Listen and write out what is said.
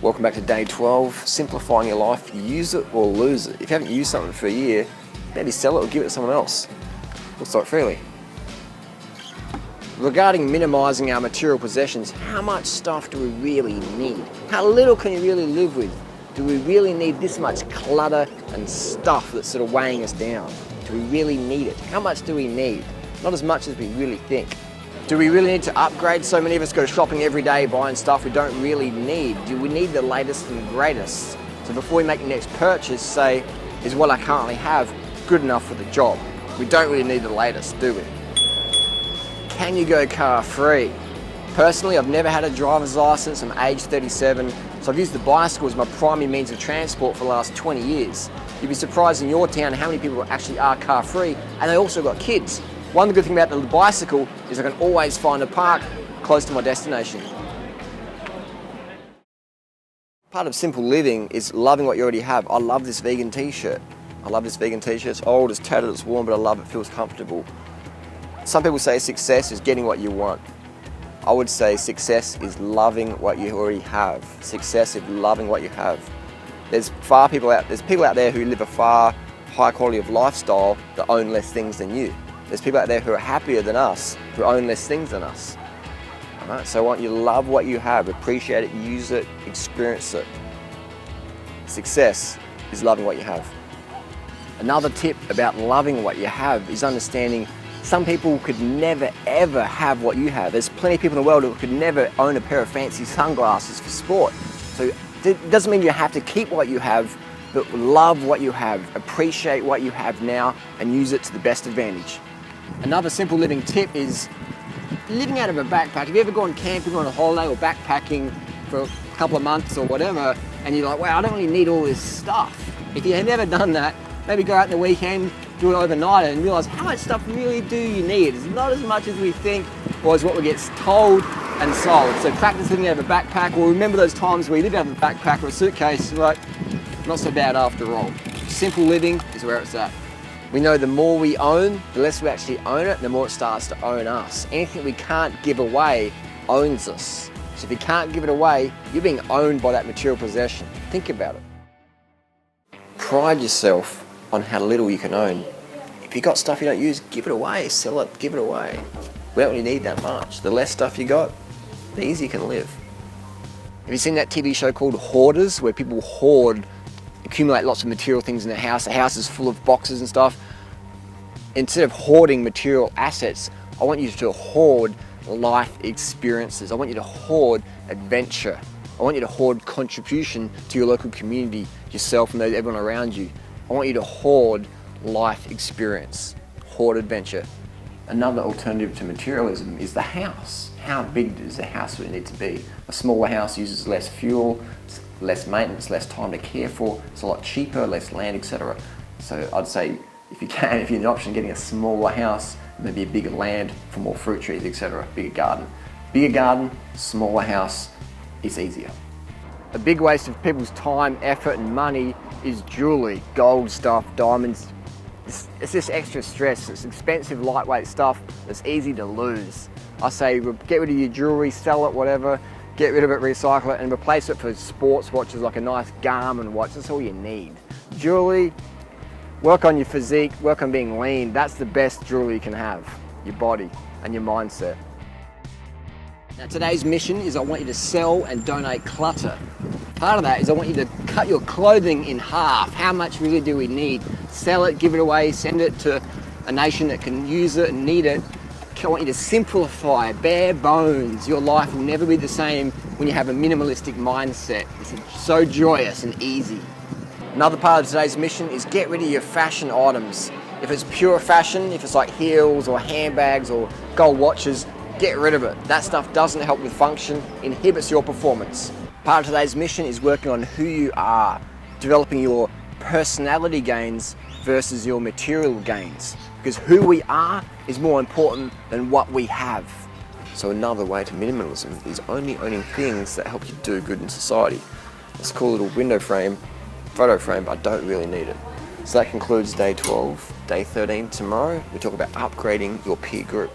Welcome back to day 12, simplifying your life. Use it or lose it. If you haven't used something for a year, maybe sell it or give it to someone else. We'll start freely. Regarding minimizing our material possessions, how much stuff do we really need? How little can you really live with? Do we really need this much clutter and stuff that's sort of weighing us down? Do we really need it? How much do we need? Not as much as we really think. Do we really need to upgrade? So many of us go shopping every day buying stuff we don't really need. Do we need the latest and greatest? So before we make the next purchase, say, is what I currently have good enough for the job? We don't really need the latest, do we? Can you go car free? Personally, I've never had a driver's license. I'm age 37, so I've used the bicycle as my primary means of transport for the last 20 years. You'd be surprised in your town how many people actually are car free, and they also got kids. One good thing about the bicycle is I can always find a park close to my destination. Part of simple living is loving what you already have. I love this vegan t-shirt. It's old, it's tattered, it's worn, but I love it, feels comfortable. Some people say success is getting what you want. I would say success is loving what you already have. Success is loving what you have. There's people out there who live a far higher quality of lifestyle that own less things than you. There's people out there who are happier than us, who own less things than us. All right? So I want you to love what you have, appreciate it, use it, experience it. Success is loving what you have. Another tip about loving what you have is understanding some people could never ever have what you have. There's plenty of people in the world who could never own a pair of fancy sunglasses for sport. So it doesn't mean you have to keep what you have, but love what you have, appreciate what you have now and use it to the best advantage. Another simple living tip is living out of a backpack. Have you ever gone camping on a holiday or backpacking for a couple of months or whatever, and you're like, wow, I don't really need all this stuff. If you have never done that, maybe go out in the weekend, do it overnight and realize how much stuff really do you need. It's not as much as we think or as what we get told and sold. So practice living out of a backpack, or remember those times where you live out of a backpack or a suitcase, like, not so bad after all. Simple living is where it's at. We know the more we own, the less we actually own it, the more it starts to own us. Anything we can't give away owns us. So if you can't give it away, you're being owned by that material possession. Think about it. Pride yourself on how little you can own. If you've got stuff you don't use, give it away, sell it, give it away. We don't really need that much. The less stuff you got, the easier you can live. Have you seen that TV show called Hoarders, where people hoard, accumulate lots of material things in their house? The house is full of boxes and stuff. Instead of hoarding material assets, I want you to hoard life experiences. I want you to hoard adventure. I want you to hoard contribution to your local community, yourself and everyone around you. I want you to hoard life experience, hoard adventure. Another alternative to materialism is the house. How big does the house really need to be? A smaller house uses less fuel, less maintenance, less time to care for. It's a lot cheaper, less land, etc. So I'd say if you're an option, getting a smaller house, maybe a bigger land for more fruit trees, etc. Bigger garden. Bigger garden, smaller house, it's easier. A big waste of people's time, effort and money is jewellery, gold stuff, diamonds. It's just extra stress. It's expensive, lightweight stuff that's easy to lose. I say get rid of your jewellery, sell it, whatever, get rid of it, recycle it and replace it for sports watches like a nice Garmin watch. That's all you need. Jewellery, work on your physique, work on being lean. That's the best jewellery you can have, your body and your mindset. Now today's mission is I want you to sell and donate clutter. Part of that is I want you to cut your clothing in half. How much really do we need? Sell it, give it away, send it to a nation that can use it and need it. I want you to simplify, bare bones. Your life will never be the same when you have a minimalistic mindset. It's so joyous and easy. Another part of today's mission is get rid of your fashion items. If it's pure fashion, if it's like heels or handbags or gold watches, get rid of it. That stuff doesn't help with function, inhibits your performance. Part of today's mission is working on who you are, developing your personality gains versus your material gains. Because who we are is more important than what we have. So another way to minimalism is only owning things that help you do good in society. It's called a little window frame, photo frame, but I don't really need it. So that concludes day 12. Day 13 tomorrow, we talk about upgrading your peer group.